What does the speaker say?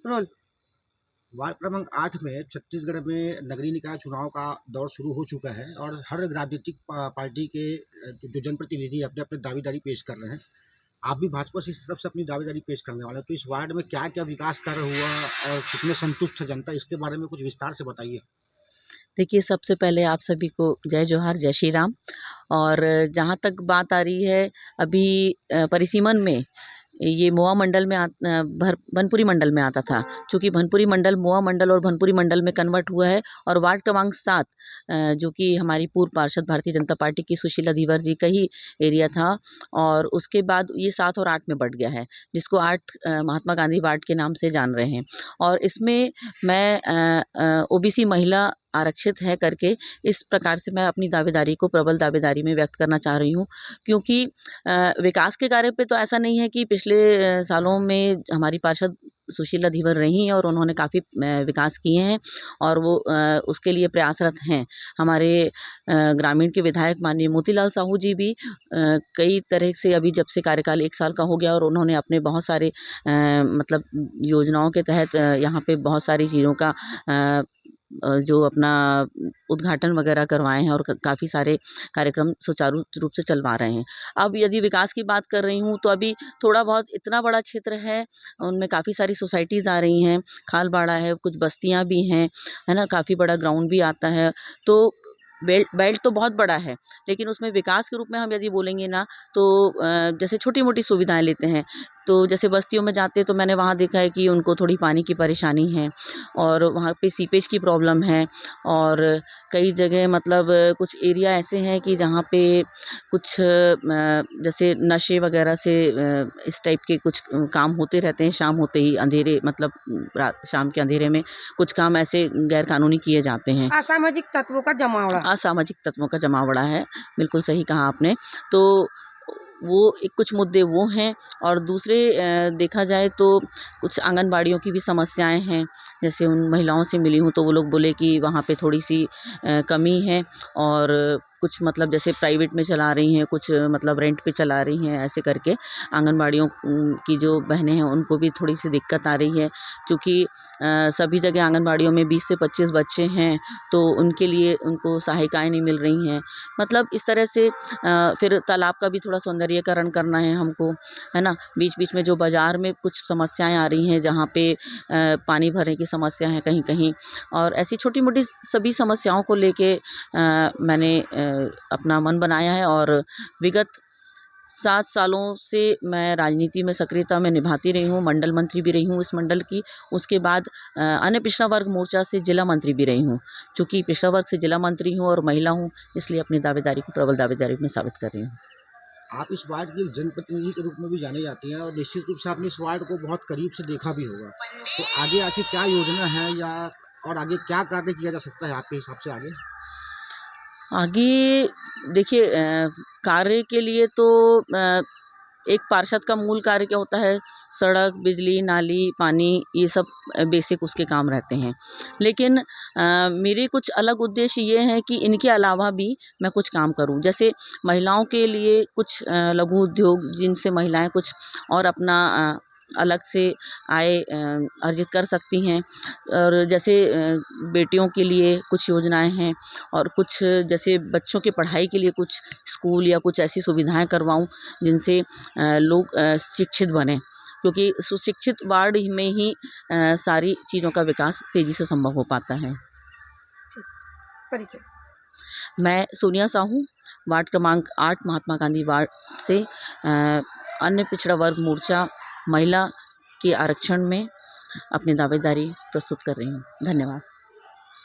Role. Ward क्रमांक 8 में छत्तीसगढ़ में नगरीय निकाय चुनाव का दौर शुरू हो चुका है और हर राजनीतिक पार्टी के जो जनप्रतिनिधि अपने अपने दावेदारी पेश कर रहे हैं। आप भी भाजपा से इस तरफ से अपनी दावेदारी पेश करने वाले हैं, तो इस वार्ड में क्या क्या विकास कार्य हुआ और कितने संतुष्ट है जनता, इसके बारे में कुछ विस्तार से बताइए। देखिए, सबसे पहले आप सभी को जय जोहार, जय श्री राम। और जहाँ तक बात आ रही है अभी परिसीमन में, ये महुआ मंडल में भनपुरी मंडल में आता था। चूँकि भनपुरी मंडल महुआ मंडल और भनपुरी मंडल में कन्वर्ट हुआ है और वार्ड क्रमांक 7 जो कि हमारी पूर्व पार्षद भारतीय जनता पार्टी की सुशीला धीवर जी का ही एरिया था, और उसके बाद ये 7 और 8 में बँट गया है, जिसको 8 महात्मा गांधी वार्ड के नाम से जान रहे हैं। और इसमें मैं ओबीसी महिला आरक्षित है करके इस प्रकार से मैं अपनी दावेदारी को प्रबल दावेदारी में व्यक्त करना चाह रही हूँ, क्योंकि विकास के कार्य पे तो ऐसा नहीं है कि पिछले सालों में हमारी पार्षद सुशीला धीवर रही हैं और उन्होंने काफ़ी विकास किए हैं और वो उसके लिए प्रयासरत हैं। हमारे ग्रामीण के विधायक माननीय मोतीलाल साहू जी भी कई तरह से, अभी जब से कार्यकाल 1 साल का हो गया और उन्होंने अपने बहुत सारे मतलब योजनाओं के तहत यहाँ पे बहुत सारी चीज़ों का जो अपना उद्घाटन वगैरह करवाए हैं और काफ़ी सारे कार्यक्रम सुचारू रूप से चलवा रहे हैं। अब यदि विकास की बात कर रही हूँ तो अभी थोड़ा बहुत, इतना बड़ा क्षेत्र है, उनमें काफ़ी सारी सोसाइटीज़ आ रही हैं, खालबाड़ा है, कुछ बस्तियाँ भी हैं, है ना? काफ़ी बड़ा ग्राउंड भी आता है। तो बेल्ट तो बहुत बड़ा है, लेकिन उसमें विकास के रूप में हम यदि बोलेंगे ना, तो जैसे छोटी-मोटी सुविधाएँ लेते हैं, तो जैसे बस्तियों में जाते हैं तो मैंने वहाँ देखा है कि उनको थोड़ी पानी की परेशानी है और वहाँ पे सीपेज की प्रॉब्लम है, और कई जगह मतलब कुछ एरिया ऐसे हैं कि जहाँ पे कुछ जैसे नशे वगैरह से इस टाइप के कुछ काम होते रहते हैं। शाम होते ही अंधेरे, मतलब रात शाम के अंधेरे में कुछ काम ऐसे गैर कानूनी किए जाते हैं। असामाजिक तत्वों का जमावड़ा। असामाजिक तत्वों का जमावड़ा है, बिल्कुल सही कहा आपने। तो वो एक कुछ मुद्दे वो हैं, और दूसरे देखा जाए तो कुछ आंगनबाड़ियों की भी समस्याएं हैं। जैसे उन महिलाओं से मिली हूँ तो वो लोग बोले कि वहाँ पे थोड़ी-सी कमी है, और कुछ मतलब जैसे प्राइवेट में चला रही हैं, कुछ मतलब रेंट पे चला रही हैं, ऐसे करके आंगनबाड़ियों की जो बहनें हैं उनको भी थोड़ी-सी दिक्कत आ रही है। चूँकि सभी जगह आंगनबाड़ियों में 20 से 25 बच्चे हैं, तो उनके लिए उनको सहायिकाएँ नहीं मिल रही हैं। मतलब इस तरह से फिर तालाब का भी थोड़ा सौंदर्यीकरण करना है हमको, है ना? बीच-बीच में जो बाज़ार में कुछ समस्याएँ आ रही हैं, जहाँ पे पानी भरने की समस्या है कहीं-कहीं, और ऐसी छोटी-मोटी सभी समस्याओं को लेके मैंने अपना मन बनाया है, और विगत 7 सालों से मैं राजनीति में सक्रियता में निभाती रही हूँ, मंडल मंत्री भी रही हूँ इस मंडल की। उसके बाद अन्य पिछड़ा वर्ग मोर्चा से जिला मंत्री भी रही हूँ। चूँकि पिछड़ा वर्ग से जिला मंत्री हूँ और महिला हूँ, इसलिए अपनी दावेदारी को प्रबल दावेदारी में साबित कर रही हूँ। आप इस वार्ड की एक जनप्रतिनिधि के रूप में भी जानी जाती हैं और निश्चित रूप से आपने इस वार्ड को बहुत करीब से देखा भी होगा। तो आगे आखिर क्या योजना है, या और आगे क्या कार्य किया जा सकता है आपके हिसाब से आगे? आगे देखिए, कार्य के लिए तो एक पार्षद का मूल कार्य क्या होता है? सड़क, बिजली, नाली, पानी, ये सब बेसिक उसके काम रहते हैं। लेकिन मेरे कुछ अलग उद्देश्य ये हैं कि इनके अलावा भी मैं कुछ काम करूँ। जैसे महिलाओं के लिए कुछ लघु उद्योग, जिनसे महिलाएँ कुछ और अपना अलग से आय अर्जित कर सकती हैं। और जैसे बेटियों के लिए कुछ योजनाएँ हैं, और कुछ जैसे बच्चों की पढ़ाई के लिए कुछ स्कूल या कुछ ऐसी सुविधाएँ करवाऊँ, जिनसे लोग शिक्षित बनें, क्योंकि सुशिक्षित वार्ड में ही सारी चीज़ों का विकास तेज़ी से संभव हो पाता है। परिचय। मैं सोनिया साहू, वार्ड क्रमांक 8 महात्मा गांधी वार्ड से अन्य पिछड़ा वर्ग मोर्चा महिला के आरक्षण में अपनी दावेदारी प्रस्तुत कर रही हूँ। धन्यवाद।